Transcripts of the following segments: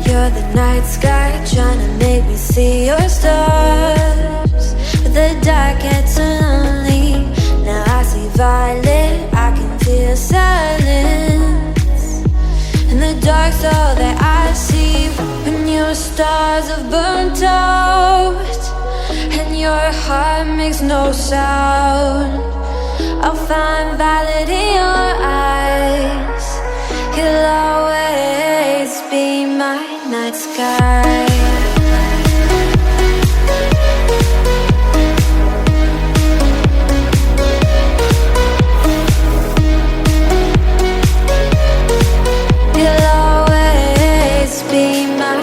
You're the night sky, trying to make me see your stars. But the dark gets so lonely. Now I see violet, I can feel silence. And the dark's all that I see. When your stars have burnt out and your heart makes no sound, I'll find violet in your eyes. You'll always be my night sky. You'll always be my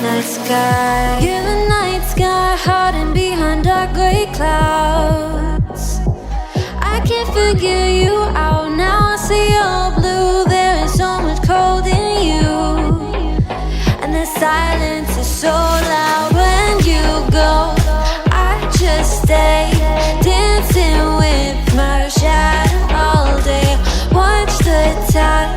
night sky. You're the night sky, hiding behind dark gray clouds. I can't figure you out now. I see you're blue. There is so much cold in you, and the silence is so loud when you go. I just stay dancing with my shadow all day. Watch the tide.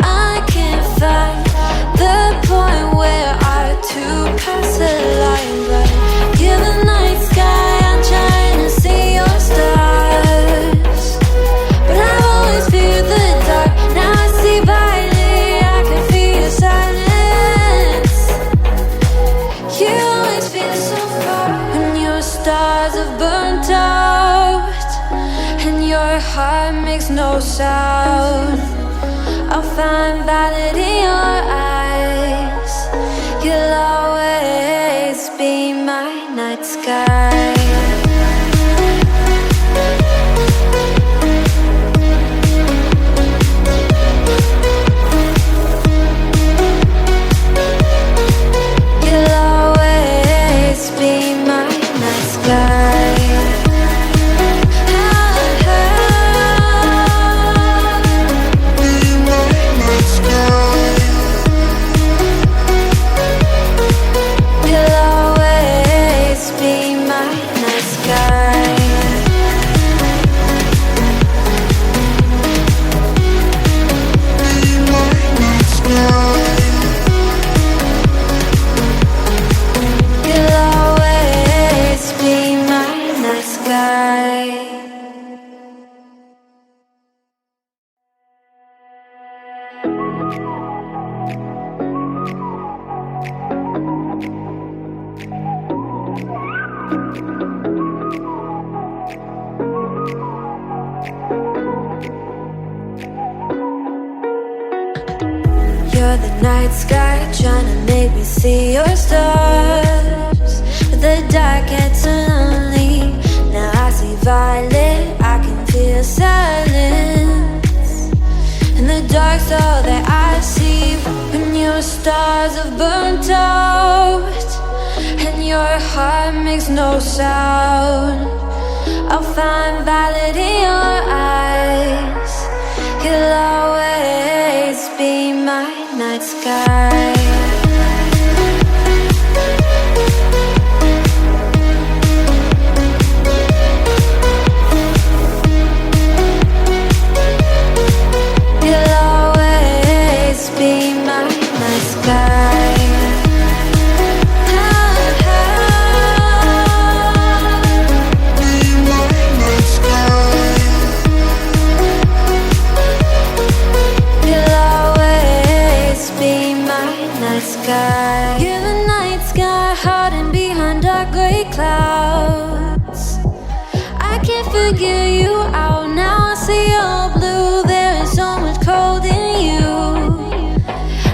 I can't find the point where to pass the line, but you're the night sky. I'm trying to see your stars, but I've always feared the dark. Now I see violet, I can feel your silence. You always feel so far when your stars have burnt out and your heart makes no sound. I'll find violet in your eyes. You'll always be my night sky. You'll always be my night sky. You're the night sky, trying to make me see your stars. But the dark gets so lonely. Now I see violet, I can feel silence. And the dark's all that I see. When your stars have burnt out and your heart makes no sound, I'll find violet in your eyes. You'll always be my night sky. You'll always be my night sky. You're the night sky, hiding behind dark gray clouds. I can't figure you out now. I see you're blue. There is so much cold in you,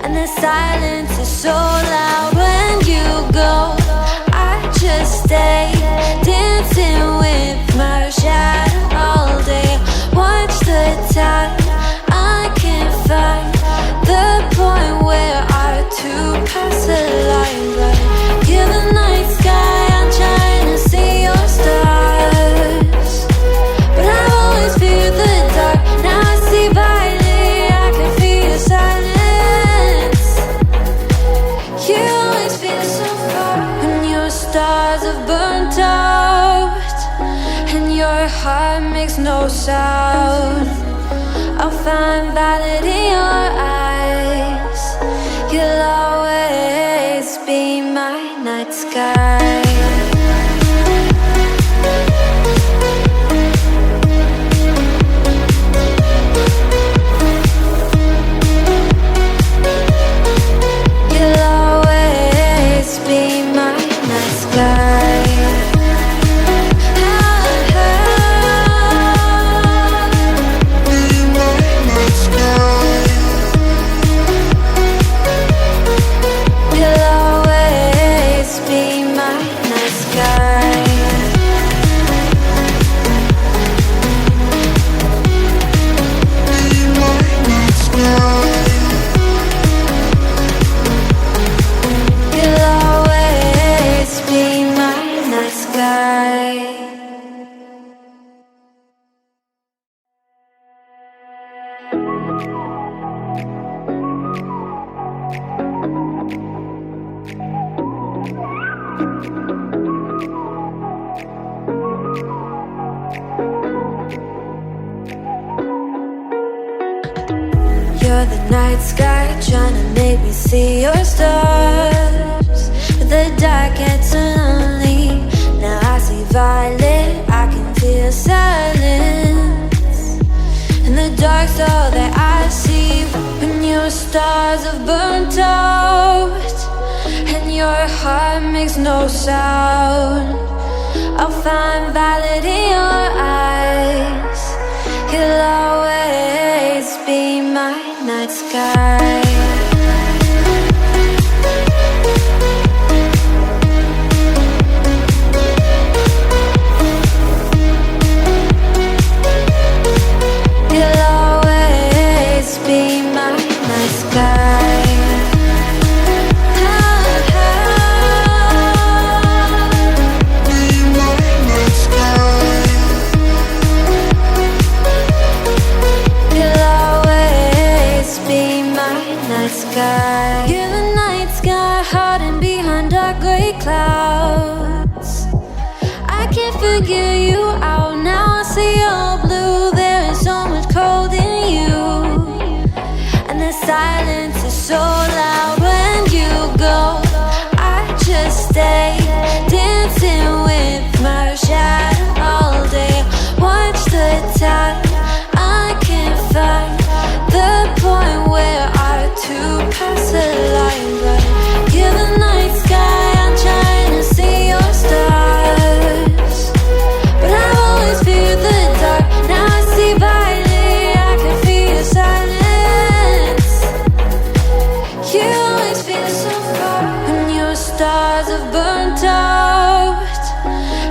and the silence is so loud when you go. I just stay dancing with my shadow all day. Watch the tide. I can't find the point where sound. I'll find valid in your eyes. You'll always be my night sky. You'll always be my night sky. You're the night sky trying to make me see your stars, but the dark gets lonely. Now I see violet, I can feel silence. In the dark's all that I see. When your stars have burnt out and your heart makes no sound, I'll find valid in your eyes. You'll always be my night sky. You'll always be my night sky. You're the night sky hiding behind dark gray clouds. I can't figure you out now. I see you're blue. There is so much cold in you, and the silence is so loud when you go. I just stay dancing with my shadow all day. Watch the tide. I can't find the point where to pass the line, but you're the night sky. I'm trying to see your stars, but I've always feared the dark. Now I see violet, I can feel your silence. You always feel so far when your stars have burnt out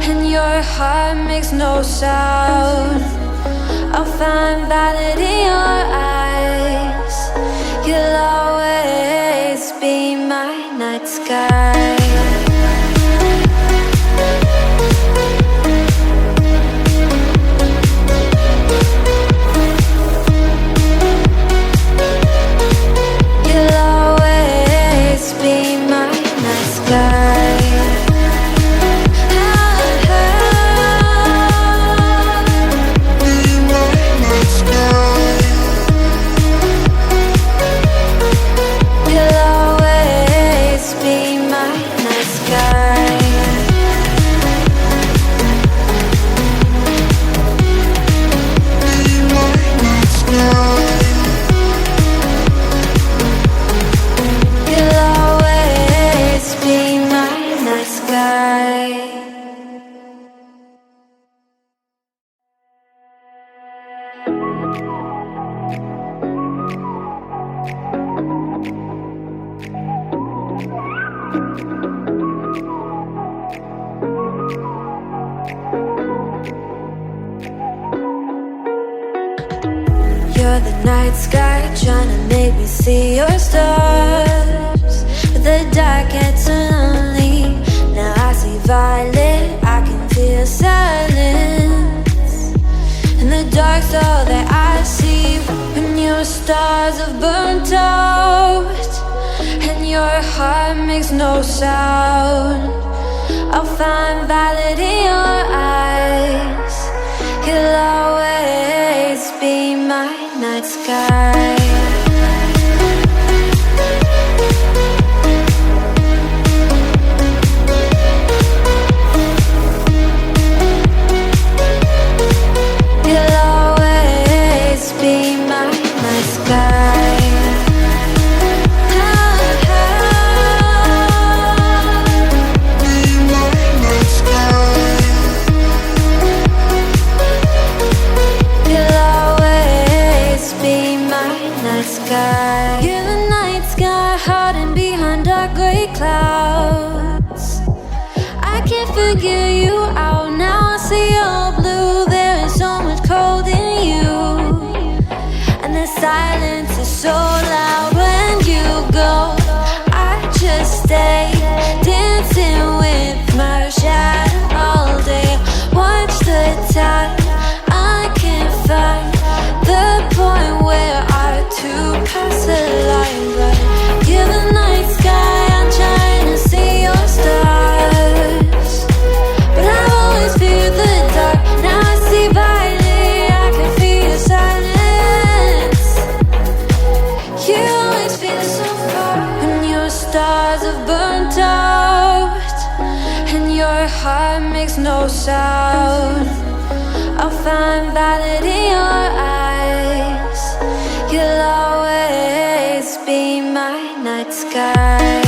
and your heart makes no sound. I'll find valid in your eyes. You'll always be my night sky. You'll always be my night sky. You're the night sky trying to make me see your stars, but the dark gets lonely. Now I see violet, I can feel silence. In the dark's all that I see. When your stars have burnt out and your heart makes no sound, I'll find valid in your eyes. You'll always be my night sky. You'll always be my night sky. Sky. You're the night sky hiding behind dark gray clouds. I can't figure you out now. I see your blue. There is so much cold in you, and the silence is so loud when you go. I just stay dancing with my shadow all day. Watch the tide. I can't find the point where to pass the line, but you're the night sky. I'm trying to see your stars, but I always fear the dark. Now I see violet, I can feel your silence. You always feel so far when your stars have burnt out and your heart makes no sound. I'll find violet in your eyes. You'll always be my night sky.